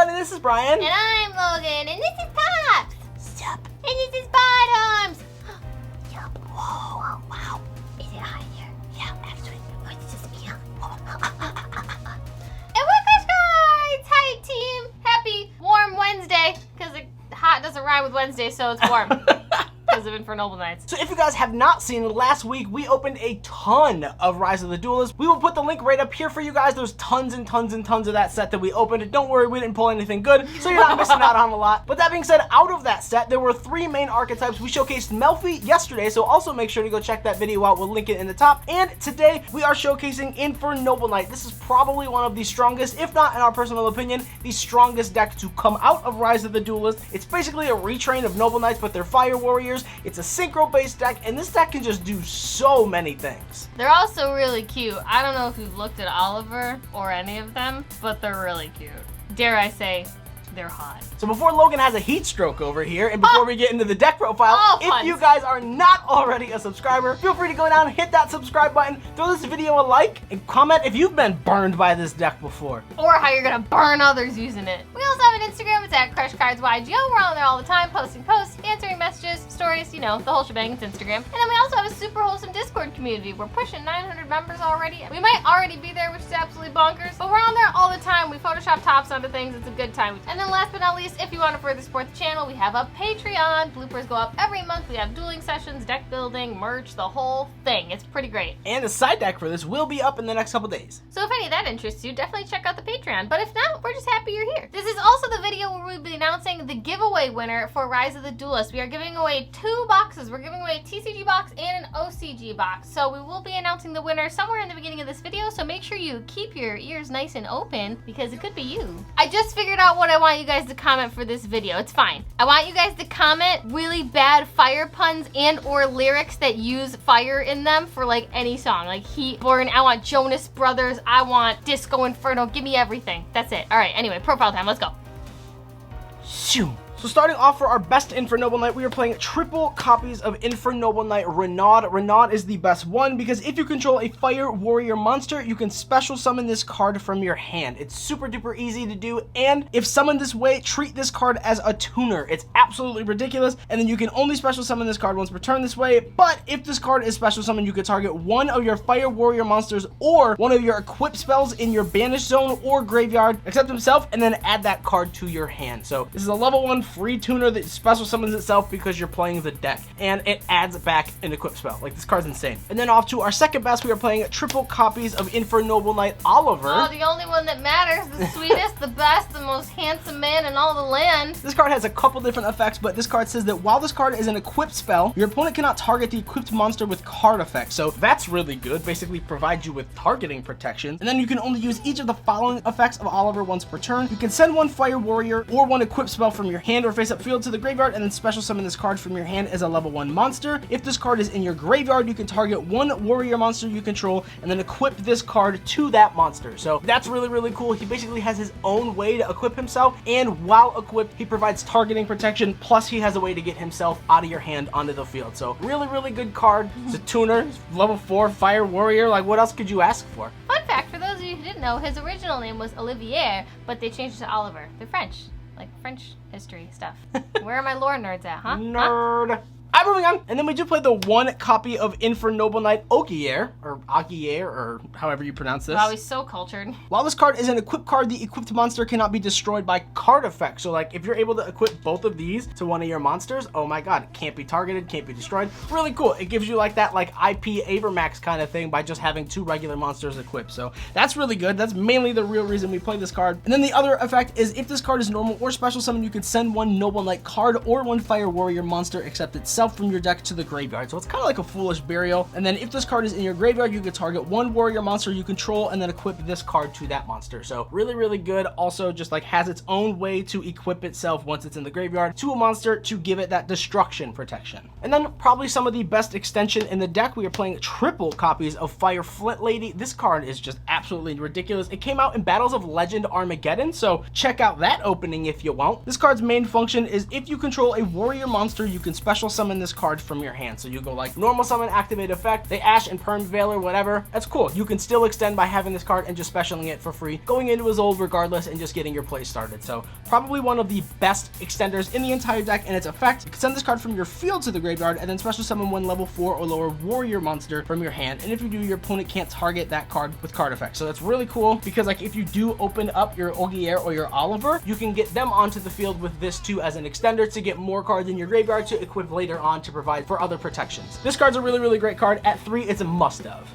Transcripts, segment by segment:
everyone, and this is Brian. And I'm Logan, and this is Pops. Sup. And this is Bottoms. Yup. Whoa, wow. Is it hot in here? Yeah, actually. Oh, it's just me. And with us, guys, hi team. Happy warm Wednesday, because hot doesn't rhyme with Wednesday, so it's warm. Because of Infernoble nights. So if you guys have not seen, last week we opened a ton of Rise of the Duelists. We will put the link right up here for you guys. There's tons and tons and tons of that set that we opened. And don't worry, we didn't pull anything good, so you're not missing out on a lot. But that being said, out of that set, there were 3 main archetypes. We showcased Melffy yesterday, so also make sure to go check that video out. We'll link it in the top. And today, we are showcasing Infernoble Knight. This is probably one of the strongest, if not in our personal opinion, the strongest deck to come out of Rise of the Duelist. It's basically a retrain of Noble Knights, but they're Fire Warriors. It's a synchro-based deck, and this deck can just do so many things. They're also really cute. I don't know if you've looked at Oliver or any of them, but they're really cute. Dare I say, they're hot. So before Logan has a heat stroke over here, and before we get into the deck profile, if you guys are not already a subscriber, feel free to go down and hit that subscribe button, throw this video a like, and comment if you've been burned by this deck before. Or how you're gonna burn others using it. We also have an Instagram, it's at CrushCardsYGO. We're on there all the time, posting posts, answering messages, stories, you know, the whole shebang, it's Instagram. And then we also have a super wholesome Discord community. We're pushing 900 members already. We might already be there, which is absolutely bonkers, but we're on there all the time. We Photoshop tops onto things, it's a good time. And then last but not least, if you want to further support the channel, we have a Patreon. Bloopers go up every month. We have dueling sessions, deck building, merch, the whole thing. It's pretty great. And the side deck for this will be up in the next couple days. So if any of that interests you, definitely check out the Patreon. But if not, we're just happy you're here. This is also the video where we'll be announcing the giveaway winner for Rise of the Duelist. We are giving away 2 boxes. We're giving away a TCG box and an OCG box. So we will be announcing the winner somewhere in the beginning of this video. So make sure you keep your ears nice and open because it could be you. I just figured out what I want you guys to comment for this video. It's fine. I want you guys to comment really bad fire puns and or lyrics that use fire in them for like any song. Like Heat, Burn, I want Jonas Brothers, I want Disco Inferno, give me everything. That's it. All right, anyway, profile time, let's go. Shoo. So starting off for our best Infernoble Knight, we are playing triple copies of Infernoble Knight Renaud. Renaud is the best one because if you control a Fire Warrior monster, you can special summon this card from your hand. It's super duper easy to do, and if summoned this way, treat this card as a tuner. It's absolutely ridiculous, and then you can only special summon this card once per turn this way, but if this card is special summoned, you can target one of your Fire Warrior monsters or one of your equip spells in your banished zone or graveyard, except himself, and then add that card to your hand. So this is a level 1 free tuner that special summons itself because you're playing the deck, and it adds back an equip spell. Like, this card's insane. And then off to our second best, we are playing triple copies of Infernoble Knight Oliver. Oh, the only one that matters, the sweetest, the best, the most handsome man in all the land. This card has a couple different effects, but this card says that while this card is an equipped spell, your opponent cannot target the equipped monster with card effects. So that's really good. Basically provides you with targeting protection. And then you can only use each of the following effects of Oliver once per turn. You can send one Fire Warrior or one equipped spell from your hand or face up field to the graveyard, and then special summon this card from your hand as a level 1 monster. If this card is in your graveyard, you can target one warrior monster you control and then equip this card to that monster. So that's really, really cool. He basically has his own way to equip himself, and while equipped, he provides targeting protection, plus he has a way to get himself out of your hand onto the field. So really, really good card. It's a tuner, level 4 Fire Warrior. Like, what else could you ask for? Fun fact, for those of you who didn't know, his original name was Olivier, but they changed it to Oliver. They're French. Like French history stuff. Where are my lore nerds at, huh? Nerd. I'm moving on. And then we do play the 1 copy of Infernoble Knight Ogier, or however you pronounce this. Wow, he's so cultured. While this card is an equipped card, the equipped monster cannot be destroyed by card effects. So like, if you're able to equip both of these to one of your monsters, oh my god, it can't be targeted, can't be destroyed. Really cool. It gives you like that like IP Avermax kind of thing by just having 2 regular monsters equipped. So that's really good. That's mainly the real reason we play this card. And then the other effect is if this card is normal or special summon, you can send one Noble Knight card or one Fire Warrior monster except itself from your deck to the graveyard. So it's kind of like a Foolish Burial. And then if this card is in your graveyard, you can target one warrior monster you control and then equip this card to that monster. So really, really good. Also just like has its own way to equip itself once it's in the graveyard to a monster to give it that destruction protection. And then probably some of the best extension in the deck, we are playing triple copies of Fire Flint Lady. This card is just absolutely ridiculous. It came out in Battles of Legend Armageddon, so check out that opening if you want. This card's main function is if you control a warrior monster, you can special summon summon this card from your hand. So you go like normal summon, activate effect, they Ash and Perm Veil or whatever. That's cool. You can still extend by having this card and just specialing it for free, going into his old regardless and just getting your play started. So probably one of the best extenders in the entire deck. And its effect, you can send this card from your field to the graveyard and then special summon one level 4 or lower warrior monster from your hand. And if you do, your opponent can't target that card with card effects. So that's really cool because like if you do open up your Ogier or your Oliver, you can get them onto the field with this too as an extender to get more cards in your graveyard to equip later on to provide for other protections. This card's a really, really great card. At 3, it's a must-have.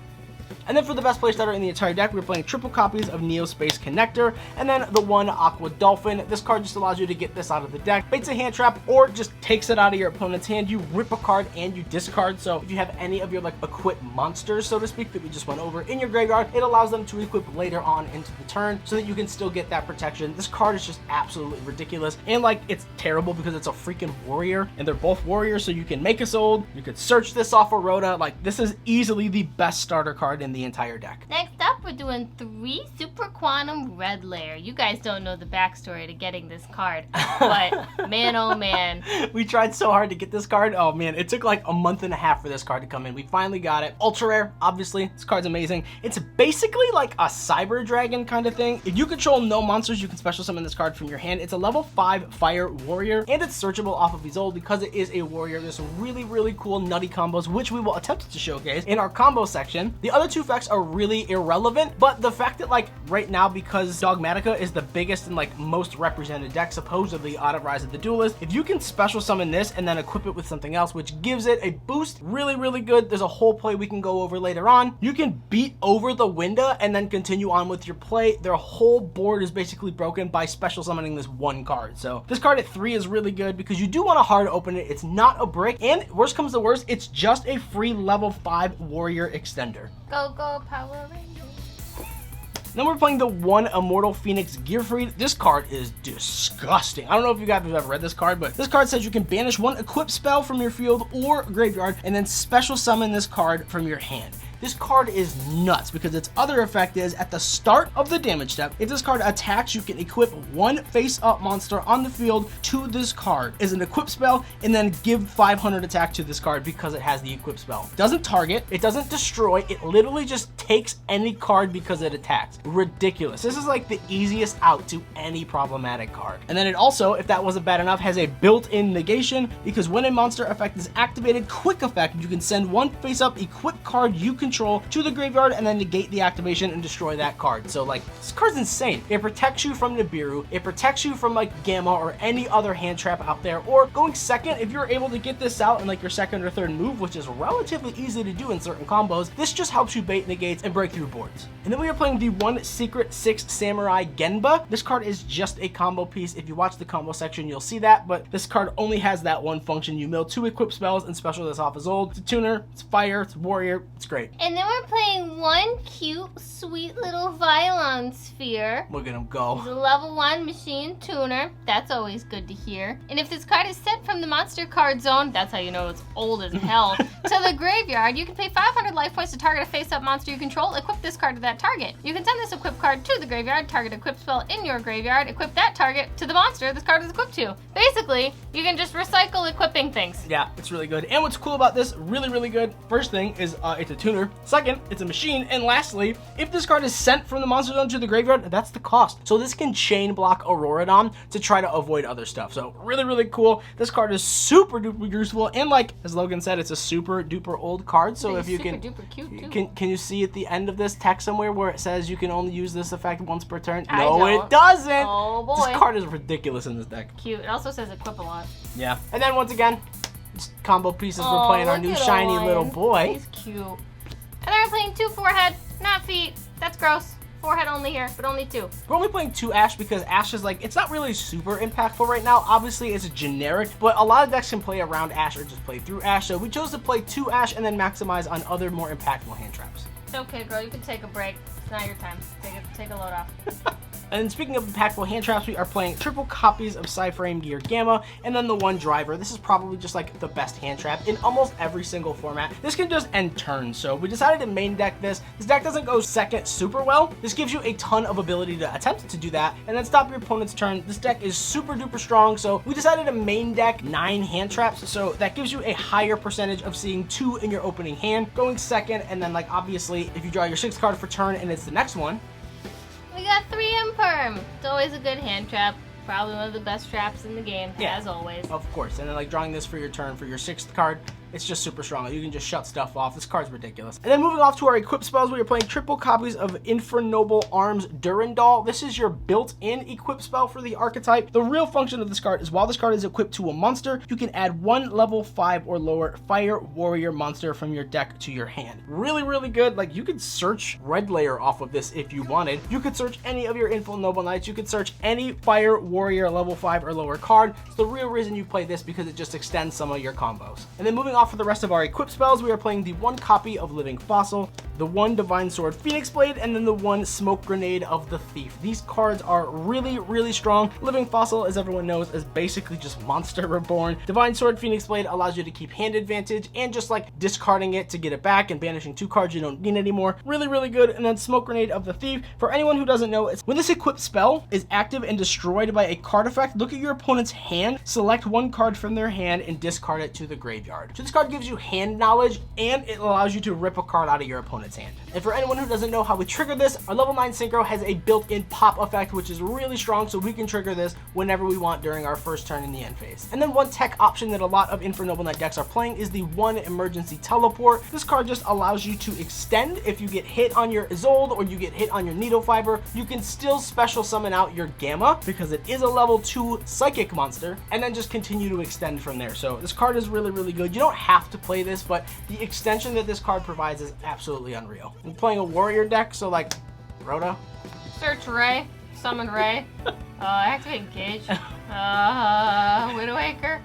And then for the best play starter in the entire deck, we're playing triple copies of Neospace Connector, and then the one Aqua Dolphin. This card just allows you to get this out of the deck, baits a hand trap, or just takes it out of your opponent's hand. You rip a card and you discard. So if you have any of your like equipped monsters, so to speak, that we just went over in your graveyard, it allows them to equip later on into the turn so that you can still get that protection. This card is just absolutely ridiculous. And like it's terrible because it's a freaking warrior, and they're both warriors, so you can make us old. You could search this off of Rhoda. Like this is easily the best starter card in the entire deck. Next up, we're doing 3 Super Quantum Red Layer. You guys don't know the backstory to getting this card, but man, oh man. We tried so hard to get this card. Oh man, it took like a month and a half for this card to come in. We finally got it. Ultra rare, obviously. This card's amazing. It's basically like a Cyber Dragon kind of thing. If you control no monsters, you can special summon this card from your hand. It's a level 5 fire warrior, and it's searchable off of Isolde because it is a warrior. There's some really, really cool nutty combos, which we will attempt to showcase in our combo section. The other 2 effects are really irrelevant, but the fact that like right now, because Dogmatica is the biggest and like most represented deck supposedly out of Rise of the Duelist, if you can special summon this and then equip it with something else which gives it a boost, really, really good. There's a whole play we can go over later on. You can beat over the window and then continue on with your play. Their whole board is basically broken by special summoning this one card. So this card at 3 is really good because you do want to hard open it. It's not a brick, and worst comes to worst, it's just a free level 5 warrior extender. Go, go, Power Rangers. Then we're playing the 1 Immortal Phoenix Gearfried. This card is disgusting. I don't know if you guys have ever read this card, but this card says you can banish 1 equip spell from your field or graveyard and then special summon this card from your hand. This card is nuts because its other effect is at the start of the damage step, if this card attacks, you can equip 1 face-up monster on the field to this card as an equip spell and then give 500 attack to this card because it has the equip spell. It doesn't target, it doesn't destroy, it literally just takes any card because it attacks. Ridiculous. This is like the easiest out to any problematic card. And then it also, if that wasn't bad enough, has a built-in negation because when a monster effect is activated, quick effect, you can send 1 face-up equip card you control to the graveyard and then negate the activation and destroy that card. So like this card's insane. It protects you from Nibiru, it protects you from like Gamma or any other hand trap out there, or going second if you're able to get this out in like your second or third move, which is relatively easy to do in certain combos. This just helps you bait negates and break through boards. And then we are playing the 1 Secret 6 Samurai Genba. This card is just a combo piece. If you watch the combo section, you'll see that, but this card only has that one function. You mill 2 equip spells and special this off as old. It's a tuner, it's fire, it's warrior, it's great. And then we're playing 1 cute, sweet little Violon Sphere. Look at him go. He's a level 1 machine tuner. That's always good to hear. And if this card is sent from the monster card zone, that's how you know it's old as hell, to the graveyard, you can pay 500 life points to target a face-up monster you control. Equip this card to that target. You can send this equip card to the graveyard, target equip spell in your graveyard, equip that target to the monster this card is equipped to. Basically, you can just recycle equipping things. Yeah, it's really good. And what's cool about this, really, really good, first thing is it's a tuner. Second, it's a machine. And lastly, if this card is sent from the monster zone to the graveyard, that's the cost. So this can chain block Auroradon to try to avoid other stuff. So really, really cool. This card is super duper useful. And like, as Logan said, it's a super duper old card. So if you can, super duper cute too. Can you see at the end of this text somewhere where it says you can only use this effect once per turn? I No, don't. it doesn't. Oh boy. This card is ridiculous in this deck. Cute. It also says equip a lot. Yeah. And then once again, just combo pieces. We're playing our new shiny little boy. He's cute. And then we're playing 2 forehead, not feet. That's gross. Forehead only here, but only 2. We're only playing 2 Ash because Ash is like, it's not really super impactful right now. Obviously, it's a generic, but a lot of decks can play around Ash or just play through Ash. So we chose to play 2 Ash and then maximize on other more impactful hand traps. It's okay, girl. You can take a break. It's not your time. Take a load off. And speaking of impactful hand traps, we are playing triple copies of Psyframe Gear Gamma, and then the one driver. This is probably just like the best hand trap in almost every single format. This can just end turns, so we decided to main deck this. This deck doesn't go second super well. This gives you a ton of ability to attempt to do that, and then stop your opponent's turn. This deck is super duper strong, so we decided to main deck 9 hand traps, so that gives you a higher percentage of seeing 2 in your opening hand, going second, and then like obviously if you draw your 6th card for turn and it's the next one, we got 3 Imperm. It's always a good hand trap. Probably one of the best traps in the game, as always. Of course. And then like drawing this for your turn for your 6th card, it's just super strong. You can just shut stuff off. This card's ridiculous. And then moving off to our equip spells, we are playing triple copies of Infernoble Arms Durandal. This is your built-in equip spell for the archetype. The real function of this card is while this card is equipped to a monster, you can add 1 level 5 or lower fire warrior monster from your deck to your hand. Really, really good. Like you could search Red Layer off of this if you wanted. You could search any of your Infernoble Knights. You could search any fire warrior level 5 or lower card. It's the real reason you play this because it just extends some of your combos. And then moving off for the rest of our equip spells, we are playing the 1 copy of Living Fossil, the 1 Divine Sword Phoenix Blade, and then the 1 Smoke Grenade of the Thief. These cards are really, really strong. Living Fossil, as everyone knows, is basically just Monster Reborn. Divine Sword Phoenix Blade allows you to keep hand advantage and just like discarding it to get it back and banishing 2 cards you don't need anymore. Really, really good. And then Smoke Grenade of the Thief, for anyone who doesn't know, it's when this equipped spell is active and destroyed by a card effect, look at your opponent's hand, select 1 card from their hand and discard it to the graveyard. So this card gives you hand knowledge and it allows you to rip a card out of your opponent's hand. And for anyone who doesn't know how we trigger this, our level 9 Synchro has a built-in pop effect, which is really strong, so we can trigger this whenever we want during our first turn in the end phase. And then 1 tech option that a lot of Infernoble Knight decks are playing is the 1 Emergency Teleport. This card just allows you to extend. If you get hit on your Isolde or you get hit on your Needle Fiber, you can still special summon out your Gamma because it is a level 2 psychic monster, and then just continue to extend from there. So this card is really, really good. You don't have to play this, but the extension that this card provides is absolutely unreal. I'm playing a warrior deck, so like Rhoda. Search Ray, summon Ray, activate Engage, Widowmaker,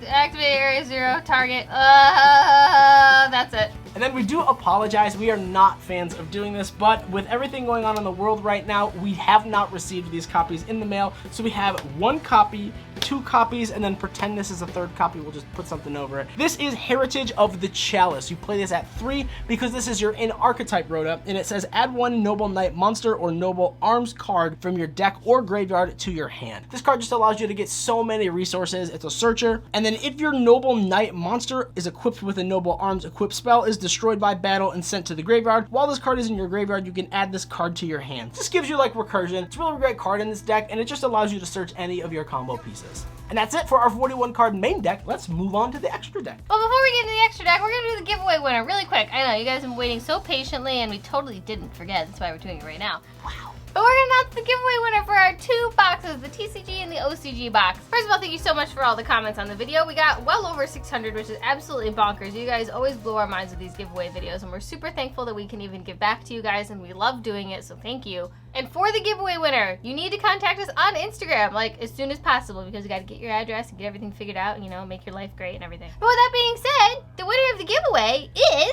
activate Area 0, target, that's it. And then we do apologize, we are not fans of doing this, but with everything going on in the world right now, we have not received these copies in the mail. So we have 1 copy, 2 copies, and then pretend this is a 3rd copy, we'll just put something over it. This is Heritage of the Chalice. You play this at 3 because this is your in-archetype Rhoda, and it says add 1 Noble Knight monster or Noble Arms card from your deck or graveyard to your hand. This card just allows you to get so many resources. It's a searcher. And then if your Noble Knight monster is equipped with a Noble Arms equip spell, is destroyed by battle and sent to the graveyard, while this card is in your graveyard, you can add this card to your hand. This gives you like recursion. It's a really great card in this deck, and it just allows you to search any of your combo pieces. And that's it for our 41 card main deck. Let's move on to the extra deck. But before we get into the extra deck, we're gonna do the giveaway winner really quick. I know you guys have been waiting so patiently, and we totally didn't forget. That's why we're doing it right now. Wow. But we're gonna announce the giveaway winner for our 2 boxes, the TCG and the OCG box. First of all, thank you so much for all the comments on the video. We got well over 600, which is absolutely bonkers. You guys always blow our minds with these giveaway videos, and we're super thankful that we can even give back to you guys, and we love doing it, so thank you. And for the giveaway winner, you need to contact us on Instagram, like as soon as possible, because you gotta get your address and get everything figured out, and you know, make your life great and everything. But with that being said, the winner of the giveaway is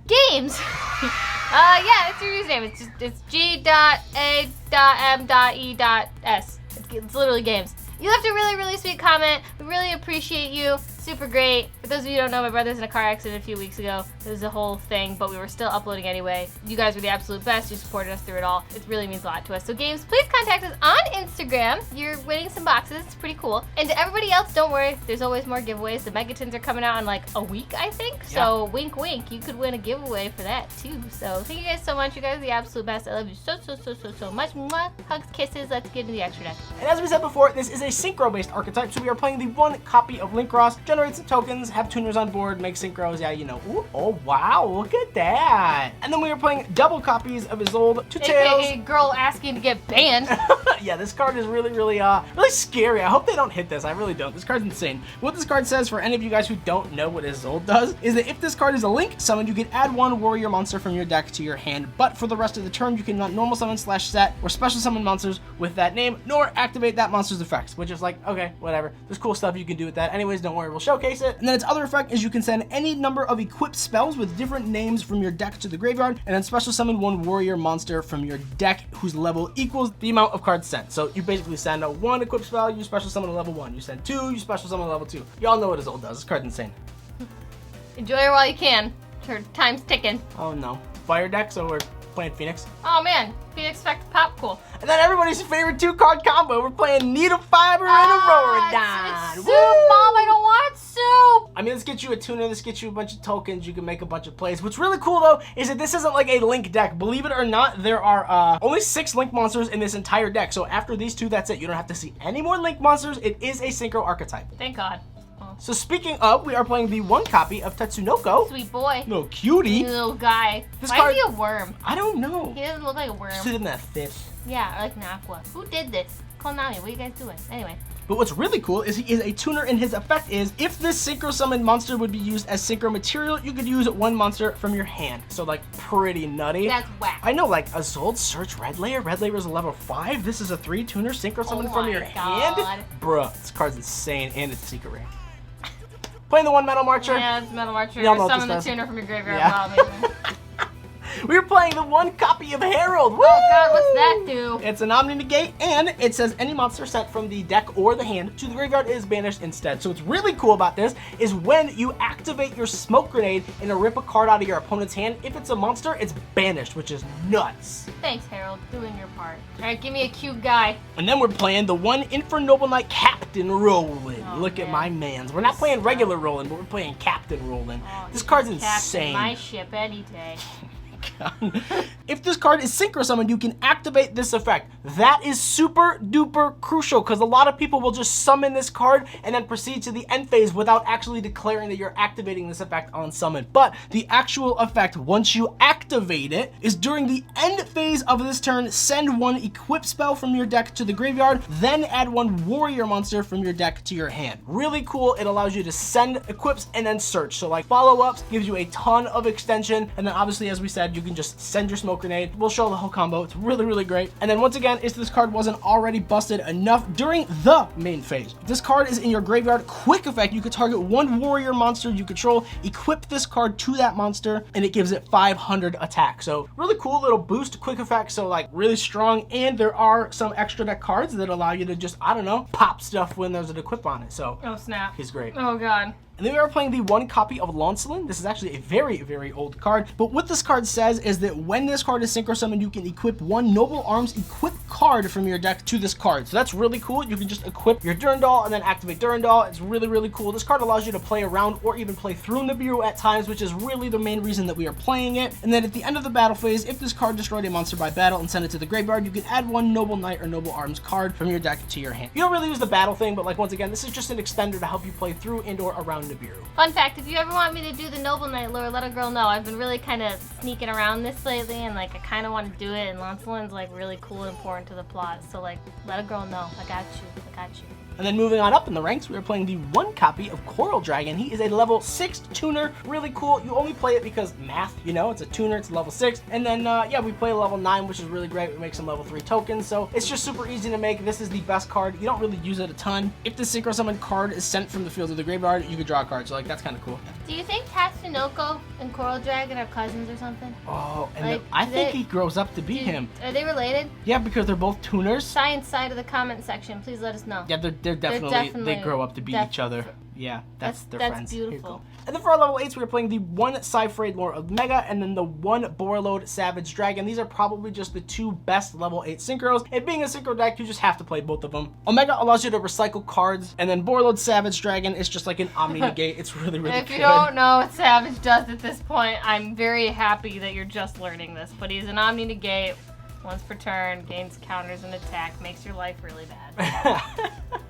Games. Yeah, it's your username. It's G.A.M.E.S. It's literally Games. You left a really, really sweet comment. We really appreciate you. Super great. For those of you who don't know, my brother's in a car accident a few weeks ago. It was a whole thing, but we were still uploading anyway. You guys were the absolute best. You supported us through it all. It really means a lot to us. So Games, please contact us on Instagram. You're winning some boxes. It's pretty cool. And to everybody else, don't worry. There's always more giveaways. The Megatons are coming out in like a week, I think. Yeah. So wink, wink. You could win a giveaway for that too. So thank you guys so much. You guys are the absolute best. I love you so much. Mwah. Hugs, kisses. Let's get into the extra deck. And as we said before, this is a synchro-based archetype, so we are playing the 1 copy of Linkross, generate some tokens, have tuners on board, make synchros, yeah, you know. Ooh, oh wow, look at that. And then we are playing double copies of Isolde, 2 Tails. AKA girl asking to get banned. Yeah, this card is really scary. I hope they don't hit this. I really don't. This card's insane. What this card says, for any of you guys who don't know what Isolde does, is that if this card is a Link summon, you can add 1 warrior monster from your deck to your hand, but for the rest of the turn, you cannot normal summon / set or special summon monsters with that name, nor activate that monster's effects, which is like, okay, whatever. There's cool stuff you can do with that. Anyways, don't worry, we'll showcase it. And then its other effect is you can send any number of equipped spells with different names from your deck to the graveyard, and then special summon one warrior monster from your deck whose level equals the amount of cards sent. So you basically send a 1 equipped spell, you special summon a level 1. You send 2, you special summon a level 2. Y'all know what his ult does. This card's insane. Enjoy her while you can. Her time's ticking. Oh no. Fire deck, so we're playing Phoenix. Oh man, Phoenix effect pop, cool. And then everybody's favorite 2-card combo. We're playing Needle Fiber and Aurora Dawn. It's soup, Mom. I don't want soup. I mean, this gets you a tuner, this gets you a bunch of tokens, you can make a bunch of plays. What's really cool though is that this isn't like a Link deck. Believe it or not, there are only 6 Link monsters in this entire deck. So after these 2, that's it. You don't have to see any more Link monsters. It is a Synchro archetype. Thank God. So speaking of, we are playing the 1 copy of Tatsunoko. Sweet boy. No cutie. Little guy. This Why card- is he a worm? I don't know. He doesn't look like a worm. Sit in that fish. Yeah, like an aqua. Who did this? Konami, what are you guys doing? Anyway. But what's really cool is he is a tuner, and his effect is if this Synchro Summon monster would be used as Synchro material, you could use 1 monster from your hand. So like pretty nutty. That's whack. I know, like Azul Search Red Layer. Red Layer is a level 5. This is a 3 tuner Synchro Summon from your hand. Bruh, this card's insane, and it's secret rare. Playing the 1 Metal Marcher. Yeah, it's Metal Marcher. Y'all know what Summon the this does. tuner from your graveyard. Yeah. Wow, amazing. We're playing the 1 copy of Herald. Woo! Oh God, what's that do? It's an Omni Negate, and it says any monster sent from the deck or the hand to the graveyard is banished instead. So what's really cool about this is when you activate your Smoke Grenade and rip a card out of your opponent's hand, if it's a monster, it's banished, which is nuts. Thanks, Harold, doing your part. All right, give me a cute guy. And then we're playing the 1 Infernoble Knight Captain Roland. Oh, Look at man. my mans. We're not playing regular Roland, but we're playing Captain Roland. Oh, This card's Captain insane. my ship any day. If this card is Synchro Summoned, you can activate this effect. That is super duper crucial because a lot of people will just summon this card and then proceed to the end phase without actually declaring that you're activating this effect on summon. But the actual effect, once you activate it, is during the end phase of this turn, send 1 equip spell from your deck to the graveyard, then add 1 warrior monster from your deck to your hand. Really cool. It allows you to send equips and then search. So like follow-ups gives you a ton of extension, and then obviously, as we said, you can just send your Smoke Grenade. We'll show the whole combo. It's really, really great. And then once again, if this card wasn't already busted enough during the main phase, if this card is in your graveyard, quick effect, you could target 1 warrior monster you control, equip this card to that monster, and it gives it 500 attack. So really cool little boost, quick effect, so like really strong. And there are some extra deck cards that allow you to just, I don't know, pop stuff when there's an equip on it. So Oh snap. he's great. Oh God. And then we are playing the 1 copy of Lancelin. This is actually a very, very old card. But what this card says is that when this card is Synchro Summoned, you can equip 1 Noble Arms equip card from your deck to this card. So that's really cool. You can just equip your Durandal and then activate Durandal. It's really, really cool. This card allows you to play around or even play through Nibiru at times, which is really the main reason that we are playing it. And then at the end of the battle phase, if this card destroyed a monster by battle and sent it to the graveyard, you can add 1 Noble Knight or Noble Arms card from your deck to your hand. You don't really use the battle thing, but like once again, this is just an extender to help you play through and or around Nibiru. Fun fact, if you ever want me to do the Noble Knight lore, let a girl know. I've been really kind of sneaking around this lately, and like I kind of want to do it, and Lancelin's like really cool and important to the plot. So like, let a girl know. I got you. I got you. And then moving on up in the ranks, we are playing the 1 copy of Coral Dragon. He is a level 6 tuner, really cool. You only play it because math, you know, it's a tuner, it's level 6. And then, yeah, we play level 9, which is really great. We make some level 3 tokens, so it's just super easy to make. This is the best card. You don't really use it a ton. If the Synchro Summon card is sent from the field to the graveyard, you can draw a card, so like, that's kind of cool. Do you think Tatsunoko and Coral Dragon are cousins or something? Oh, and Like, I do think they- he grows up to be him. Are they related? Yeah, because they're both tuners. Science side of the comment section, please let us know. Yeah, they're definitely they grow up to be each other. Yeah, that's their that's friends. beautiful. And then for our level 8s, we're playing the 1 Cypherade Lore of Mega and then the 1 Borreload Savage Dragon. These are probably just the 2 best level 8 synchros. It being a synchro deck, you just have to play both of them. Omega allows you to recycle cards, and then Borreload Savage Dragon is just like an Omni Negate. It's really, really If good. you don't know what Savage does at this point, I'm very happy that you're just learning this. But he's an Omni Negate, once per turn, gains counters and attack, makes your life really bad.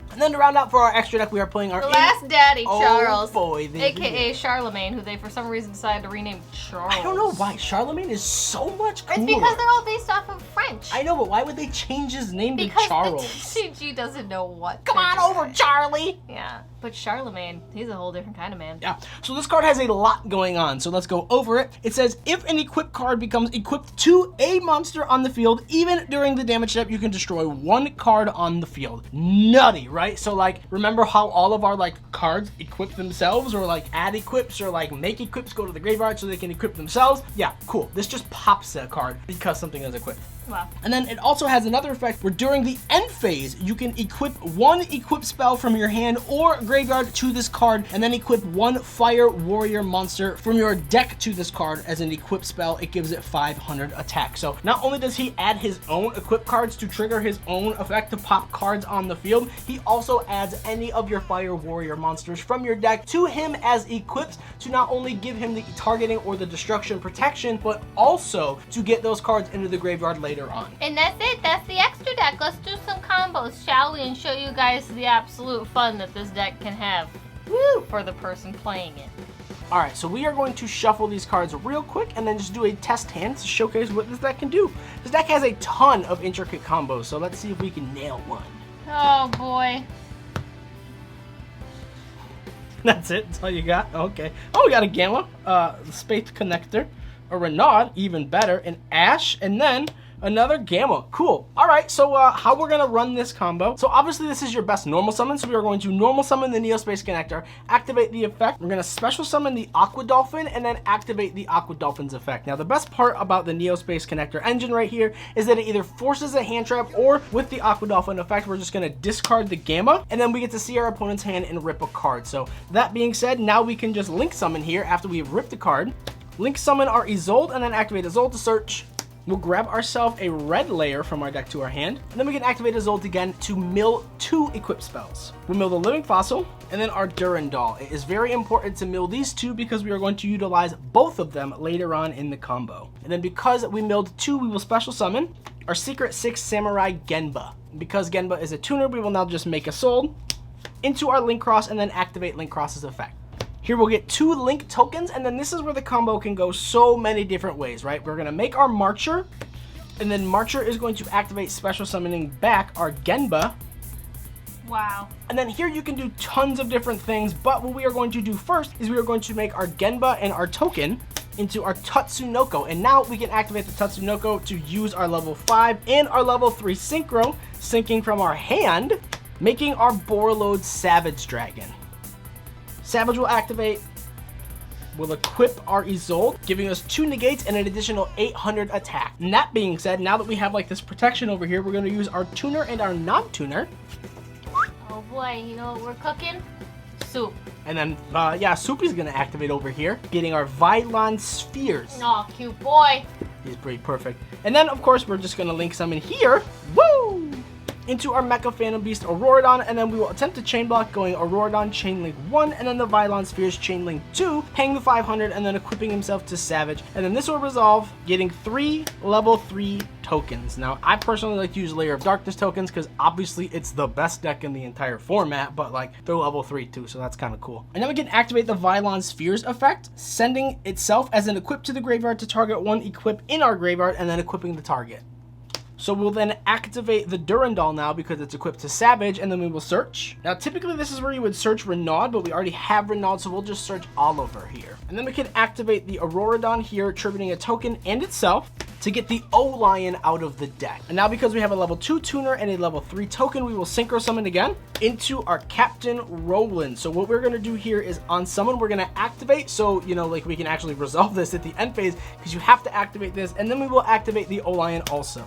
And then to round out for our extra deck, we are playing our The last daddy, Charles, Oh boy, aka Charlemagne, who they for some reason decided to rename Charles. I don't know why. Charlemagne is so much cooler. It's because they're all based off of French. I know, but why would they change his name because to Charles? the TCG doesn't know what. Come to on do. over, Charlie! Yeah. But Charlemagne, he's a whole different kind of man. Yeah, so this card has a lot going on, so let's go over it. It says, if an equipped card becomes equipped to a monster on the field, even during the damage step, you can destroy one card on the field. Nutty, right? So like, remember how all of our like cards equip themselves, or like add equips, or like make equips go to the graveyard so they can equip themselves? Yeah, cool. This just pops that card because something is equipped. Wow. And then it also has another effect where during the end phase, you can equip one equip spell from your hand or graveyard to this card, and then equip one fire warrior monster from your deck to this card as an equip spell. It gives it 500 attack. So not only does he add his own equip cards to trigger his own effect to pop cards on the field, he also adds any of your fire warrior monsters from your deck to him as equips to not only give him the targeting or the destruction protection, but also to get those cards into the graveyard later on. And that's it. That's the extra deck. Let's do some combos, shall we? And show you guys the absolute fun that this deck can have. Woo! For the person playing it. All right, so we are going to shuffle these cards real quick and then just do a test hand to showcase what this deck can do. This deck has a ton of intricate combos, so let's see if we can nail one. Oh boy. That's it. That's all you got? Okay. Oh, we got a Gamma, Space Connector, a Renaud, even better, an Ash, and then another Gamma. Cool. All right, so how we're going to run this combo. So obviously this is your best normal summon, so we are going to normal summon the neospace connector, activate the effect. We're going to special summon the Aqua Dolphin, and then activate the Aqua Dolphin's effect. Now the best part about the neospace connector engine right here is that it either forces a hand trap, or with the Aqua Dolphin effect, we're just going to discard the Gamma, and then we get to see our opponent's hand and rip a card. So that being said, now we can just link summon here after we've ripped the card. Link summon our Isolde, and then activate Isolde to search. We'll grab ourselves a red layer from our deck to our hand, and then we can activate Isolde again to mill 2 equip spells. We'll mill the Living Fossil, and then our Durandal. It is very important to mill these 2 because we are going to utilize both of them later on in the combo. And then because we milled 2, we will special summon our Secret 6 Samurai Genba. Because Genba is a tuner, we will now just make a Isolde into our Link Cross, and then activate Link Cross's effect. Here we'll get 2 Link tokens, and then this is where the combo can go so many different ways, right? We're going to make our Marcher, and then Marcher is going to activate special summoning back our Genba. Wow. And then here you can do tons of different things, but what we are going to do first is we are going to make our Genba and our token into our Tatsunoko, and now we can activate the Tatsunoko to use our level 5 and our level 3 Synchro, syncing from our hand, making our Borreload Savage Dragon. Savage will activate, we'll equip our Isolde, giving us 2 negates and an additional 800 attack. And that being said, now that we have like this protection over here, we're going to use our tuner and our non-tuner. Oh boy, you know what we're cooking? Soup. And then, yeah, Soupy's going to activate over here, getting our Vylon Spheres. Oh, cute boy. He's pretty perfect. And then, of course, we're just going to link summon here. Woo! Into our Mecha Phantom Beast Auroradon, and then we will attempt to chain block, going Auroradon Chainlink 1, and then the Vylon Spheres Chainlink 2, paying the 500, and then equipping himself to Savage. And then this will resolve, getting 3 level 3 tokens. Now, I personally like to use Layer of Darkness tokens, because obviously it's the best deck in the entire format, but like, they're level 3 too, so that's kind of cool. And then we can activate the Vylon Spheres effect, sending itself as an equip to the graveyard to target 1 equip in our graveyard, and then equipping the target. So we'll then activate the Durandal now because it's equipped to Savage, and then we will search. Now, typically this is where you would search Renaud, but we already have Renaud, so we'll just search Oliver here. And then we can activate the Auroradon here, attributing a token and itself to get the O-Lion out of the deck. And now because we have a level 2 tuner and a level 3 token, we will Synchro Summon again into our Captain Roland. So what we're going to do here is on summon, we're going to activate, so, you know, like we can actually resolve this at the end phase because you have to activate this, and then we will activate the O-Lion also.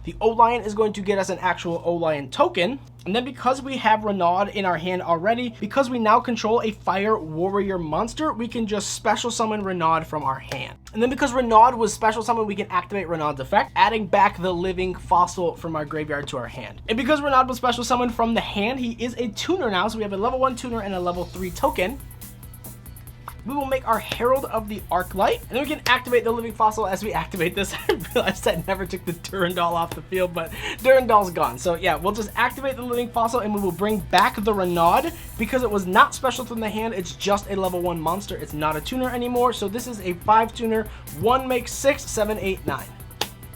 The O-Lion is going to get us an actual O-Lion token, and then because we have Renaud in our hand already, because we now control a Fire Warrior monster, we can just special summon Renaud from our hand. And then because Renaud was special summoned, we can activate Renaud's effect, adding back the Living Fossil from our graveyard to our hand. And because Renaud was special summoned from the hand, he is a tuner now, so we have a level 1 tuner and a level 3 token. We will make our Herald of the Arclight, and then we can activate the Living Fossil as we activate this. I realized I never took the Durandal off the field, but Durandal's gone. So yeah, we'll just activate the Living Fossil, and we will bring back the Renaud. Because it was not special from the hand, it's just a level 1 monster. It's not a tuner anymore, so this is a 5 tuner. 1 makes 6, 7, 8, 9.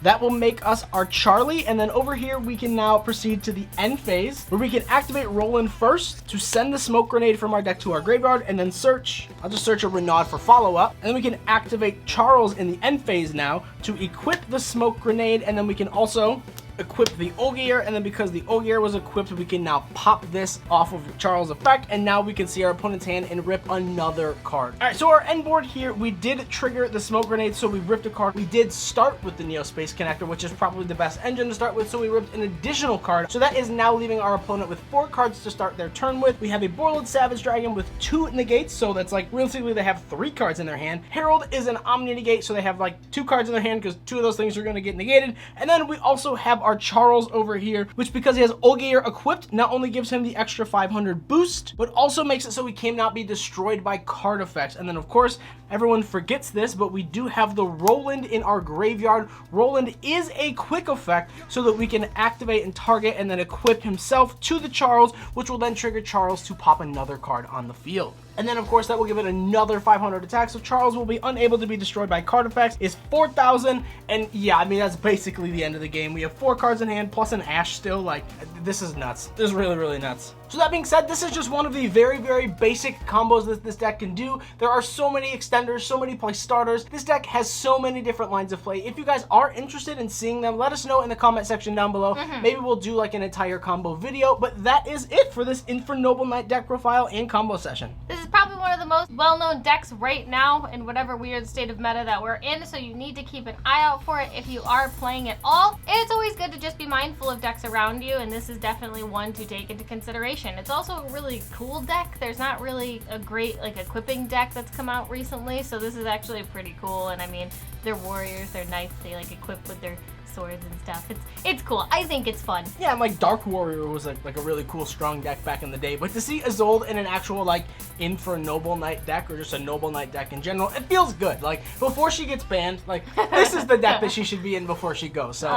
That will make us our Charlie, and then over here we can now proceed to the end phase, where we can activate Roland first to send the smoke grenade from our deck to our graveyard, and then search. I'll just search a Renaud for follow-up, and then we can activate Charles in the end phase now to equip the smoke grenade, and then we can also equip the Ogier, and then because the Ogier was equipped, we can now pop this off of Charles' effect, and now we can see our opponent's hand and rip another card. All right, so our end board here, we did trigger the smoke grenade, so we ripped a card. We did start with the neospace connector, which is probably the best engine to start with, so we ripped an additional card. So that is now leaving our opponent with 4 cards to start their turn with. We have a Borlid Savage Dragon with 2 negates, so that's like realistically they have 3 cards in their hand. Herald is an Omni negate, so they have like 2 cards in their hand because 2 of those things are going to get negated. And then we also have our Charles over here, which because he has Ogier equipped, not only gives him the extra 500 boost, but also makes it so he cannot be destroyed by card effects. And then of course, everyone forgets this, but we do have the Roland in our graveyard. Roland is a quick effect so that we can activate and target and then equip himself to the Charles, which will then trigger Charles to pop another card on the field. And then, of course, that will give it another 500 attack, so Charles will be unable to be destroyed by card effects. Is 4,000, and yeah, I mean, that's basically the end of the game. We have 4 cards in hand, plus an Ash still. Like, this is nuts. This is really, really nuts. So that being said, this is just one of the very, very basic combos that this deck can do. There are so many extenders, so many play starters. This deck has so many different lines of play. If you guys are interested in seeing them, let us know in the comment section down below. Maybe we'll do like an entire combo video, but that is it for this Infernoble Knight deck profile and combo session. This is probably one of the most well-known decks right now in whatever weird state of meta that we're in, so you need to keep an eye out for it if you are playing at all. And it's always good to just be mindful of decks around you, and this is definitely one to take into consideration. It's also a really cool deck. There's not really a great like equipping deck that's come out recently, so this is actually pretty cool. And I mean, they're warriors, they're knights, they like equip with their swords and stuff. It's cool. I think it's fun. Yeah, and like Dark Warrior was like a really cool strong deck back in the day, but to see Isolde in an actual like Infernoble Knight deck or just a Noble Knight deck in general, it feels good. Like before she gets banned, like this is the deck that she should be in before she goes. So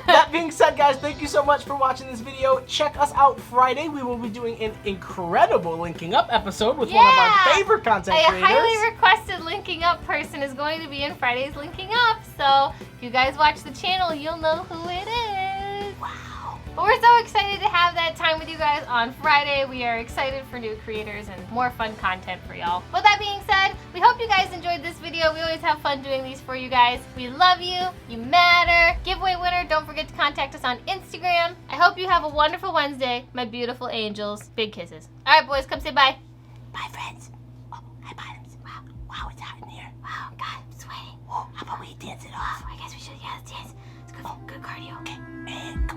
that being said, guys, thank you so much for watching this video. Check us out Friday. We will be doing an incredible linking up episode with one of our favorite content creators. A highly requested linking up person is going to be in Friday's linking up, so if you guys watch the channel, you'll know who it is. Wow. But we're so excited to have that time with you guys on Friday. We are excited for new creators and more fun content for y'all. With that being said, we hope you guys enjoyed this video. We always have fun doing these for you guys. We love you. You matter. Giveaway winner, don't forget to contact us on Instagram. I hope you have a wonderful Wednesday, my beautiful angels. Big kisses. All right, boys, come say bye. Bye, friends. Oh, hi, bottoms. Wow, it's hot in here. Wow, God, I'm sweating. Oh, how about we dance it off? Oh, I guess we should. Yeah, let's dance. It's good, good cardio. Okay, and go.